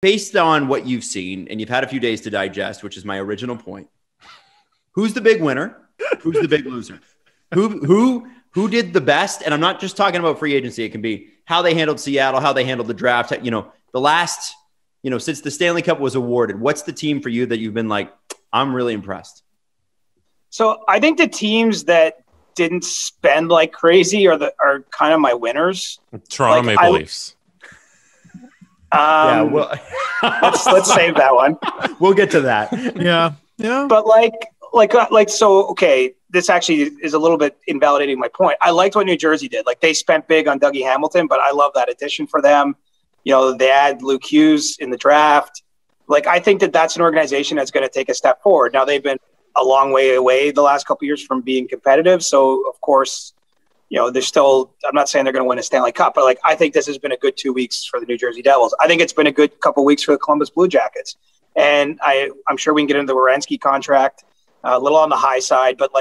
based on what you've seen, and you've had a few days to digest, which is my original point, who's the big winner? Who's the big loser? Who did the best? And I'm not just talking about free agency. It can be how they handled Seattle, how they handled the draft. The last, since the Stanley Cup was awarded, what's the team for you that you've been like, I'm really impressed? So I think the teams that didn't spend like crazy are kind of my winners. Toronto Maple Leafs. Let's save that one. We'll get to that. Yeah. But so okay, this actually is a little bit invalidating my point. I liked what New Jersey did. Like, they spent big on Dougie Hamilton, but I love that addition for them. They add Luke Hughes in the draft. Like, I think that's an organization that's going to take a step forward. Now, they've been a long way away the last couple of years from being competitive. So, of course, they're still – I'm not saying they're going to win a Stanley Cup, but, I think this has been a good 2 weeks for the New Jersey Devils. I think it's been a good couple of weeks for the Columbus Blue Jackets. And I'm sure we can get into the Werenski contract a little on the high side, but,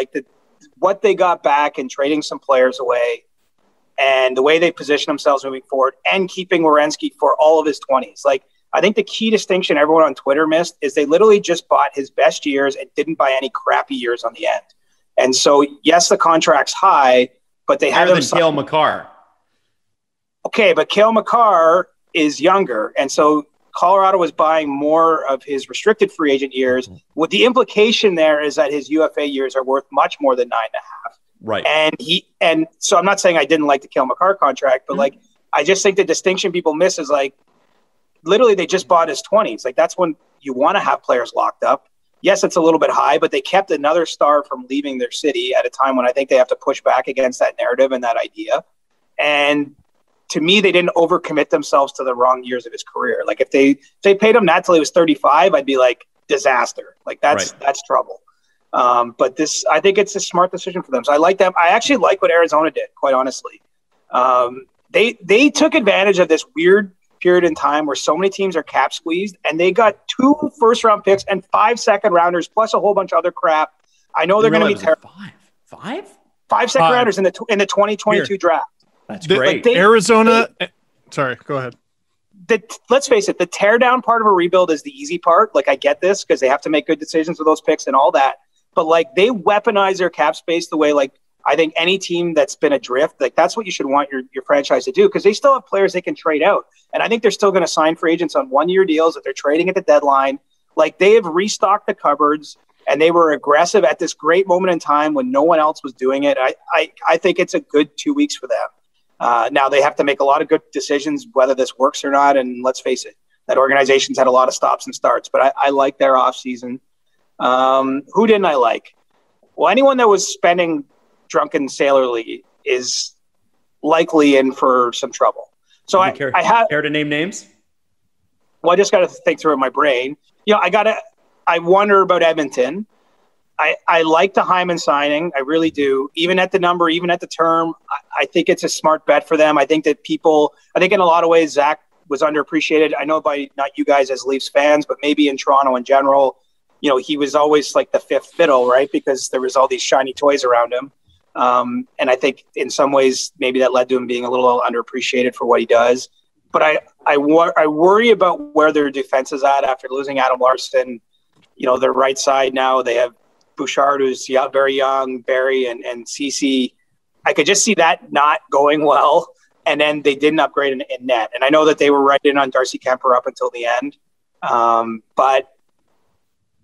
what they got back and trading some players away and the way they position themselves moving forward and keeping Werenski for all of his 20s. I think the key distinction everyone on Twitter missed is they literally just bought his best years and didn't buy any crappy years on the end. And so, yes, the contract's high, but they have Cale Makar. Okay, but Cale Makar is younger, and so Colorado was buying more of his restricted free agent years. What the implication there is that his UFA years are worth much more than 9.5. Right. And so I'm not saying I didn't like the Cale Makar contract, but I just think the distinction people miss is literally they just bought his 20s. That's when you want to have players locked up. Yes, it's a little bit high, but they kept another star from leaving their city at a time when I think they have to push back against that narrative and that idea. And to me, they didn't overcommit themselves to the wrong years of his career. If they paid him that till he was 35, I'd be disaster. That's trouble. But I think it's a smart decision for them. So I like them. I actually like what Arizona did, quite honestly. They took advantage of this weird period in time where so many teams are cap squeezed, and they got 2 first-round picks and 5 second-rounders plus a whole bunch of other crap. I know they're going to be terrible. 5 second-rounders in the 2022 draft. That's great. Arizona. Sorry, go ahead. Let's face it, the tear-down part of a rebuild is the easy part. I get this because they have to make good decisions with those picks and all that. But, they weaponize their cap space the way, I think any team that's been adrift, that's what you should want your franchise to do, because they still have players they can trade out. And I think they're still going to sign free agents on one-year deals that they're trading at the deadline. They have restocked the cupboards, and they were aggressive at this great moment in time when no one else was doing it. I think it's a good 2 weeks for them. Now they have to make a lot of good decisions, whether this works or not. And let's face it, that organization's had a lot of stops and starts, but I like their offseason. Who didn't I like? Well, anyone that was spending drunken sailorly is likely in for some trouble. So I care to name names? Well, I just got to think through it in my brain. I wonder about Edmonton. I like the Hyman signing. I really do. Even at the number, even at the term, I think it's a smart bet for them. I think that I think in a lot of ways, Zach was underappreciated. I know by not you guys as Leafs fans, but maybe in Toronto in general, he was always the fifth fiddle, right? Because there was all these shiny toys around him. And I think in some ways, maybe that led to him being a little underappreciated for what he does. But I worry about where their defense is at after losing Adam Larson. Their right side now, they have Bouchard, who's very young, Barry and Ceci. I could just see that not going well. And then they didn't upgrade in net. And I know that they were right in on Darcy Kemper up until the end. But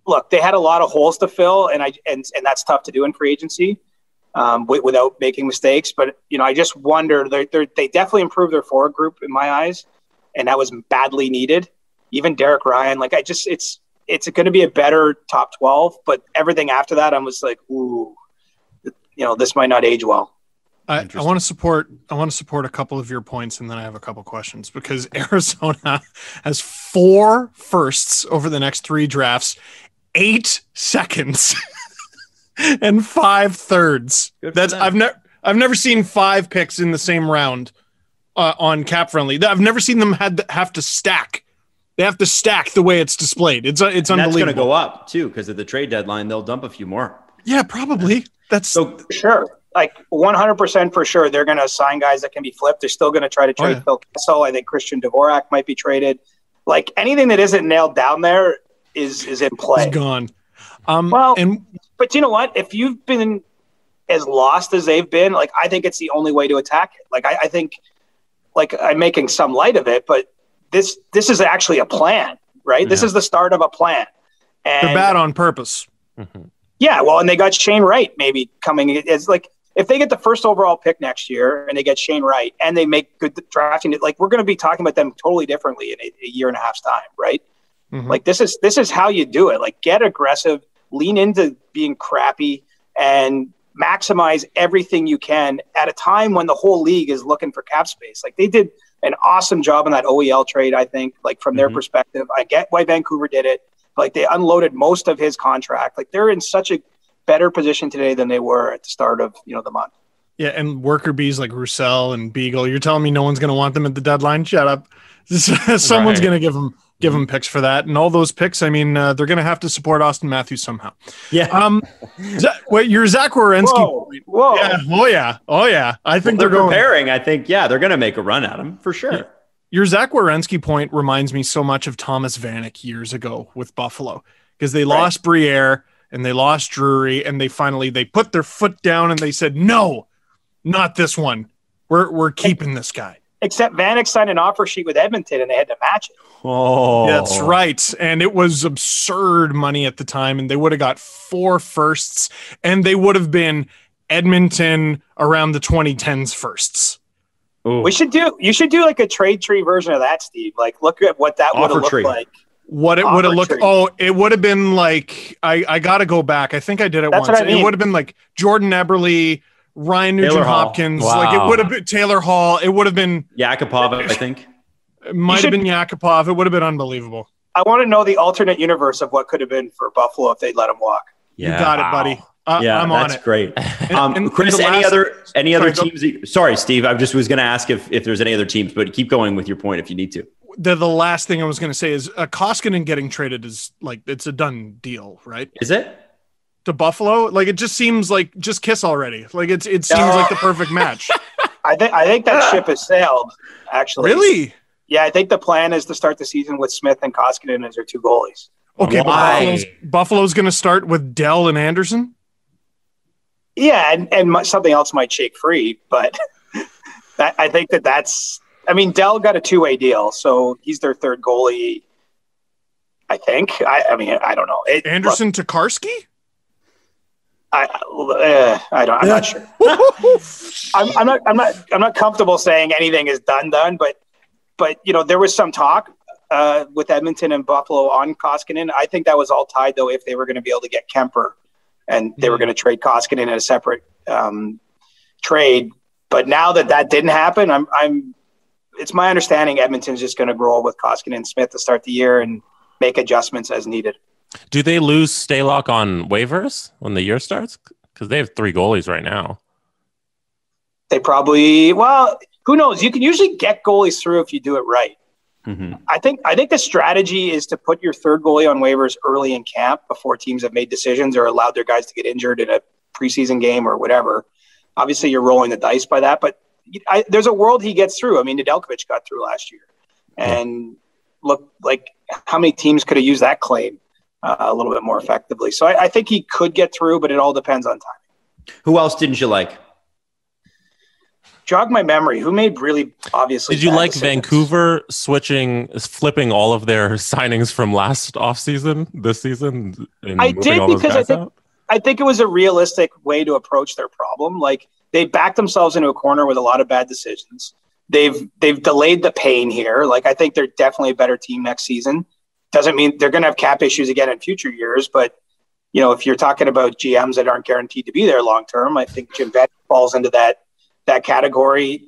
look, they had a lot of holes to fill, and that's tough to do in free agency without making mistakes. But, I just wonder, they definitely improved their forward group in my eyes, and that was badly needed. Even Derek Ryan, it's going to be a better top 12, but everything after that, I was like, ooh, this might not age well. I want to support a couple of your points, and then I have a couple questions, because Arizona has 4 firsts over the next 3 drafts, 8 seconds, and 5 thirds. I've never seen 5 picks in the same round on Cap Friendly. I've never seen them have to stack. They have to stack the way it's displayed. It's unbelievable. That's going to go up too, because at the trade deadline they'll dump a few more. Yeah, probably. That's so sure. 100% for sure. They're going to sign guys that can be flipped. They're still going to try to trade Phil Kessel. I think Christian Dvorak might be traded. like anything that isn't nailed down there is in play. It's gone. But you know what? If you've been as lost as they've been, like I think it's the only way to attack it. Like I think, like I'm making some light of it, but this is actually a plan, right? Yeah. This is the start of a plan. And they're bad on purpose. Mm-hmm. Yeah, well, and they got Shane Wright maybe coming. It's like if they get the first overall pick next year and they get Shane Wright and they make good drafting, like we're going to be talking about them totally differently in a year and a half's time, right? Mm-hmm. Like this is how you do it. Like get aggressive, lean into being crappy, and maximize everything you can at a time when the whole league is looking for cap space. Like they did an awesome job on that OEL trade, I think, like from their perspective. I get why Vancouver did it. Like they unloaded most of his contract. Like they're in such a better position today than they were at the start of, the month. Yeah. And worker bees like Roussel and Beagle, you're telling me no one's going to want them at the deadline? Shut up. Someone's going to give them picks for that. And all those picks, I mean, they're going to have to support Austin Matthews somehow. Yeah. Your Zach Werenski. Whoa. Yeah. Oh yeah. I think they're preparing. I think, they're going to make a run at him for sure. Yeah. Your Zach Werenski point reminds me so much of Thomas Vanek years ago with Buffalo, because they lost Briere and they lost Drury, and they put their foot down and they said, no, not this one. We're keeping this guy. Except Vanek signed an offer sheet with Edmonton and they had to match it. Oh, that's right. And it was absurd money at the time, and they would have got 4 firsts, and they would have been Edmonton around the 2010s firsts. Ooh. You should do like a trade tree version of that, Steve. Like look at what that would have looked like. What it would have looked. Oh, it would have been like, I got to go back. I think I did it once. I mean. It would have been like Jordan Eberle, Ryan Nugent-Hopkins. Wow. Like it would have been Taylor Hall. It would have been Yakupov, I think. It might have been Yakupov. It would have been unbelievable. I want to know the alternate universe of what could have been for Buffalo if they'd let him walk. Yeah. You got it, buddy. I'm on it. That's great. Chris, any other teams? Sorry, Steve. I just was going to ask if there's any other teams, but keep going with your point if you need to. The last thing I was going to say is Koskinen getting traded is like, it's a done deal, right? Is it? To Buffalo? Like, it just seems like just kiss already. Like it seems like the perfect match. I think that ship has sailed, actually. Really? Yeah, I think the plan is to start the season with Smith and Koskinen as their 2 goalies. Okay, but Buffalo's going to start with Dell and Anderson? Yeah, and something else might shake free, but I think that's – I mean, Dell got a 2-way deal, so he's their 3rd goalie, I think. I mean, I don't know. Anderson Tokarski? I'm not sure. I'm not comfortable saying anything is done, but there was some talk with Edmonton and Buffalo on Koskinen. I think that was all tied, though, if they were going to be able to get Kemper. And they were going to trade Koskinen in a separate trade. But now that didn't happen, it's my understanding Edmonton's just going to roll with Koskinen and Smith to start the year and make adjustments as needed. Do they lose Stalock on waivers when the year starts? Because they have 3 goalies right now. They probably, who knows? You can usually get goalies through if you do it right. Mm-hmm. I think the strategy is to put your 3rd goalie on waivers early in camp before teams have made decisions or allowed their guys to get injured in a preseason game or whatever. Obviously, you're rolling the dice by that, but there's a world he gets through. I mean, Nedeljkovic got through last year, and look like how many teams could have used that claim a little bit more effectively. So I think he could get through, but it all depends on timing. Who else didn't you like? Jog my memory. Who made really obviously? Did you like decisions? Vancouver flipping all of their signings from last offseason, this season? I did because I think it was a realistic way to approach their problem. Like they backed themselves into a corner with a lot of bad decisions. They've delayed the pain here. Like I think they're definitely a better team next season. Doesn't mean they're going to have cap issues again in future years, but if you're talking about GMs that aren't guaranteed to be there long term, I think Jim Benning falls into that category.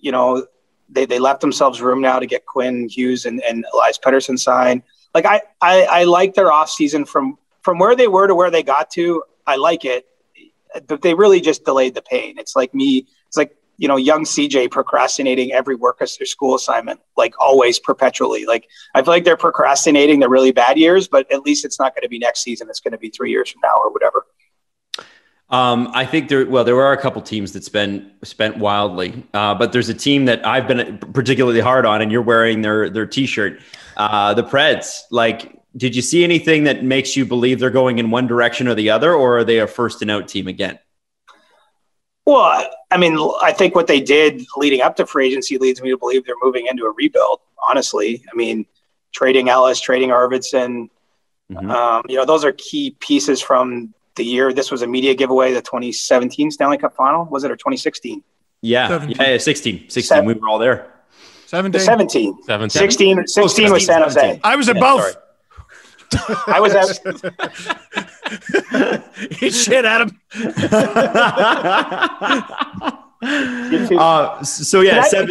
They left themselves room now to get Quinn Hughes and Elias Pettersson signed. Like I like their offseason from where they were to where they got to. I like it, but they really just delayed the pain. It's like young CJ procrastinating every work as their school assignment, like always perpetually. Like I feel like they're procrastinating the really bad years, but at least it's not going to be next season. It's going to be 3 years from now or whatever. I think there are a couple teams that spent wildly, but there's a team that I've been particularly hard on, and you're wearing their T-shirt. The Preds, like, did you see anything that makes you believe they're going in one direction or the other, or are they a first and out team again? Well, I mean, I think what they did leading up to free agency leads me to believe they're moving into a rebuild, honestly. I mean, trading Ellis, trading Arvidsson, those are key pieces from the year. This was a media giveaway, the 2017 Stanley Cup final, was it, or 2016? Yeah, 16. We were all there. 17. 16 was San Jose. I was at both. I was at. Eat shit, Adam. Can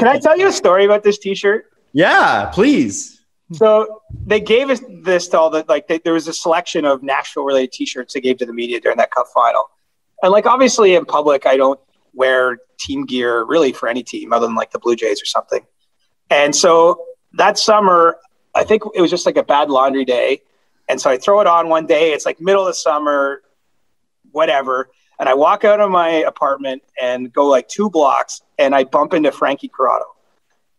I tell you a story about this T-shirt? Yeah, please. So they gave us this to all the there was a selection of Nashville-related T-shirts they gave to the media during that Cup final, and like obviously in public I don't wear team gear really for any team other than like the Blue Jays or something. And so that summer, I think it was just like a bad laundry day. And so I throw it on one day. It's like middle of the summer, whatever. And I walk out of my apartment and go like 2 blocks and I bump into Frankie Corrado.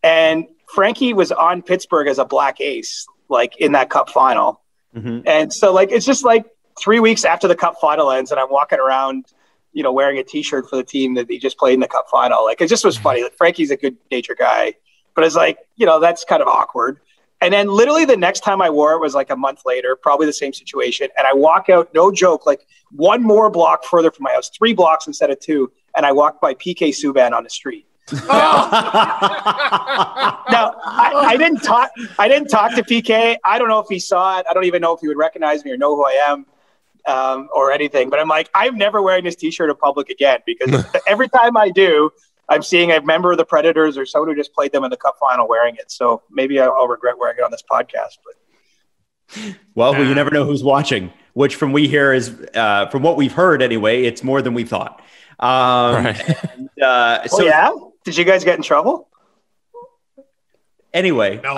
And Frankie was on Pittsburgh as a black ace, like in that Cup final. Mm-hmm. And so like, it's just like 3 weeks after the Cup final ends and I'm walking around, wearing a T-shirt for the team that he just played in the Cup final. Like, it just was funny. Like, Frankie's a good natured guy, but it's like, that's kind of awkward. And then literally the next time I wore it was like a month later, probably the same situation. And I walk out, no joke, like one more block further from my house, 3 blocks instead of 2. And I walked by PK Subban on the street. Now, I didn't talk to PK. I don't know if he saw it. I don't even know if he would recognize me or know who I am. Or anything, but I'm like, I'm never wearing this T-shirt in public again because every time I do, I'm seeing a member of the Predators or someone who just played them in the Cup final wearing it. So maybe I'll regret wearing it on this podcast. But you never know who's watching. Which, from we hear, is from what we've heard anyway, it's more than we thought. Right. Yeah, did you guys get in trouble? Anyway, no.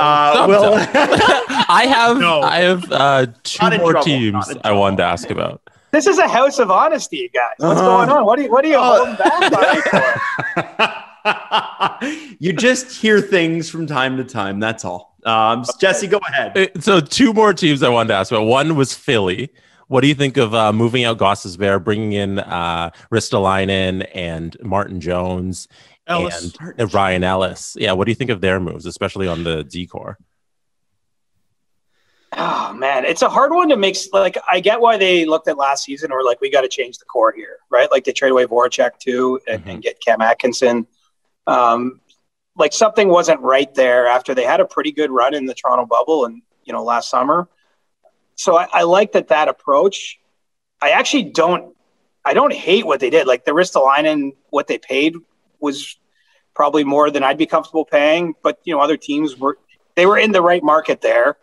I have 2 more teams I wanted to ask about. This is a house of honesty, guys. What's going on? What are you holding back on for? You just hear things from time to time. That's all. Jesse, go ahead. So 2 more teams I wanted to ask about. One was Philly. What do you think of moving out Gostisbehere, bringing in Ristolainen and Martin Jones and Ryan Ellis? Yeah, what do you think of their moves, especially on the D-core? Oh, man, it's a hard one to make. Like, I get why they looked at last season or like, we got to change the core here, right? Like, they trade away Voracek too and get Cam Atkinson. Like, something wasn't right there after they had a pretty good run in the Toronto bubble and, last summer. So I like that approach. I actually don't hate what they did. Like, the Ristolainen, what they paid was probably more than I'd be comfortable paying. But, other teams were in the right market there.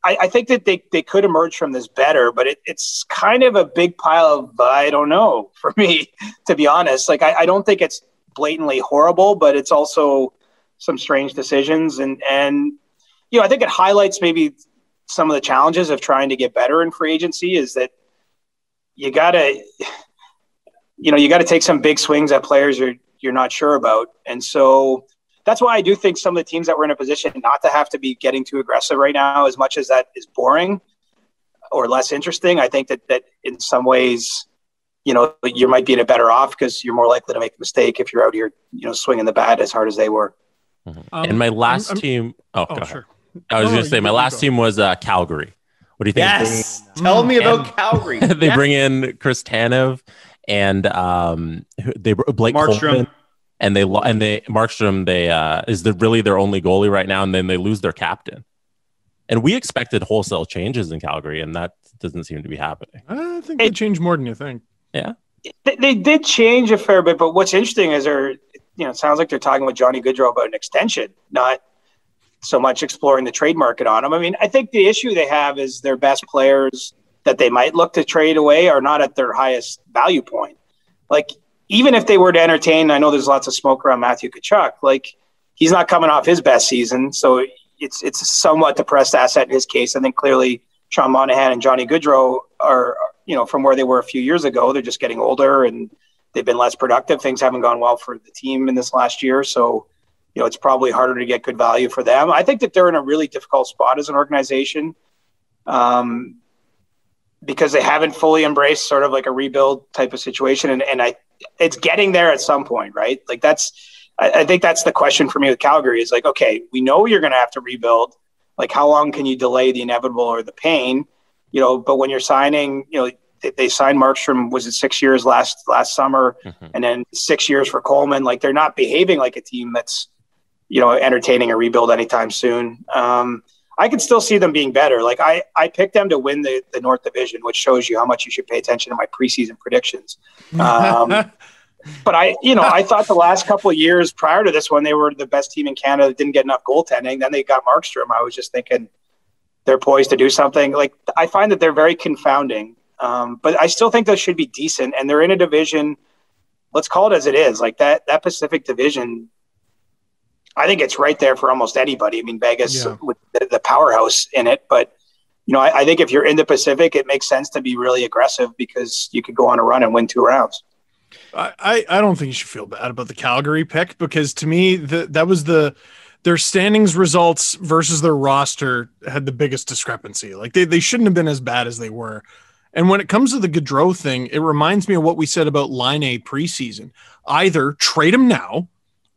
I think that they could emerge from this better, but it's kind of a big pile of, I don't know, for me, to be honest. Like, I don't think it's blatantly horrible, but it's also some strange decisions. And I think it highlights maybe some of the challenges of trying to get better in free agency is that you gotta take some big swings at players you're not sure about. And so that's why I do think some of the teams that were in a position not to have to be getting too aggressive right now, as much as that is boring or less interesting, I think that in some ways, you might be in a better off because you're more likely to make a mistake if you're out here, swinging the bat as hard as they were. And my last team. Go ahead. Sure. I was going to say my last team was Calgary. What do you think? Yes. Tell me about Calgary. They bring in Chris Tanev and Blake Markstrom. Coleman. And Markstrom, is really their only goalie right now, and then they lose their captain. And we expected wholesale changes in Calgary, and that doesn't seem to be happening. I think they changed more than you think. Yeah, they did change a fair bit, but what's interesting is it sounds like they're talking with Johnny Gaudreau about an extension, not so much exploring the trade market on him. I mean, I think the issue they have is their best players that they might look to trade away are not at their highest value point. Like, even if they were to entertain, I know there's lots of smoke around Matthew Tkachuk. Like, he's not coming off his best season, so it's a somewhat depressed asset in his case. I think clearly Sean Monahan and Johnny Gaudreau are, from where they were a few years ago, they're just getting older and they've been less productive. Things haven't gone well for the team in this last year. So it's probably harder to get good value for them. I think that they're in a really difficult spot as an organization because they haven't fully embraced sort of like a rebuild type of situation. And it's getting there at some point, right? Like I think that's the question for me with Calgary is like, okay, we know you're going to have to rebuild. Like, how long can you delay the inevitable or the pain? But when you're signing, they signed Markstrom, was it 6 years last summer, and then 6 years for Coleman. Like, they're not behaving like a team that's, entertaining a rebuild anytime soon. I could still see them being better. Like, I picked them to win the North Division, which shows you how much you should pay attention to my preseason predictions. But I thought the last couple of years prior to this one, they were the best team in Canada, didn't get enough goaltending. Then they got Markstrom. I was just thinking they're poised to do something. Like, I find that they're very confounding, but I still think they should be decent. And they're in a division, let's call it as it is. Like that Pacific division, I think it's right there for almost anybody. I mean, Vegas with the powerhouse in it, but I think if you're in the Pacific, it makes sense to be really aggressive because you could go on a run and win 2 rounds. I don't think you should feel bad about the Calgary pick because to me that was their standings results versus their roster had the biggest discrepancy. Like they shouldn't have been as bad as they were. And when it comes to the Gaudreau thing, it reminds me of what we said about Line A preseason. Either trade him now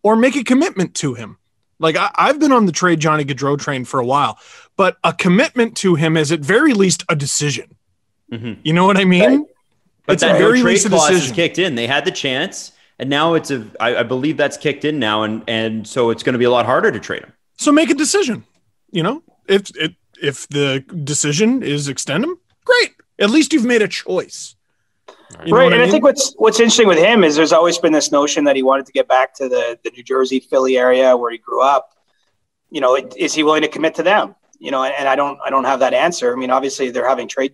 or make a commitment to him. Like I've been on the trade Johnny Gaudreau train for a while, but a commitment to him is at very least a decision. Mm-hmm. You know what I mean? Right. But that very trade clause is kicked in. They had the chance, and now I believe that's kicked in now, and so it's going to be a lot harder to trade him. So make a decision. If the decision is extend him, great. At least you've made a choice. Right, and I think what's interesting with him is there's always been this notion that he wanted to get back to the New Jersey, Philly area where he grew up. Is he willing to commit to them? And I don't have that answer. I mean, obviously they're having trade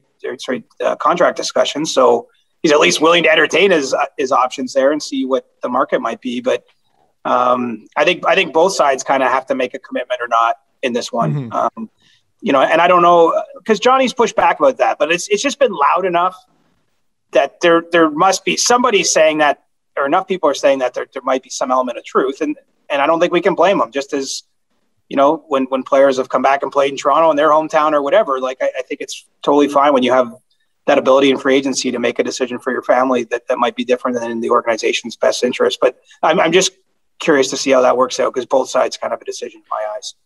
contract discussions, so he's at least willing to entertain his options there and see what the market might be. But I think both sides kind of have to make a commitment or not in this one. Mm-hmm. And I don't know because Johnny's pushed back about that, but it's just been loud enough that there must be somebody saying that, or enough people are saying that there might be some element of truth, and I don't think we can blame them. Just as when players have come back and played in Toronto in their hometown or whatever, like I think it's totally fine when you have that ability in free agency to make a decision for your family that might be different than in the organization's best interest. But I'm just curious to see how that works out because both sides kind of have a decision in my eyes.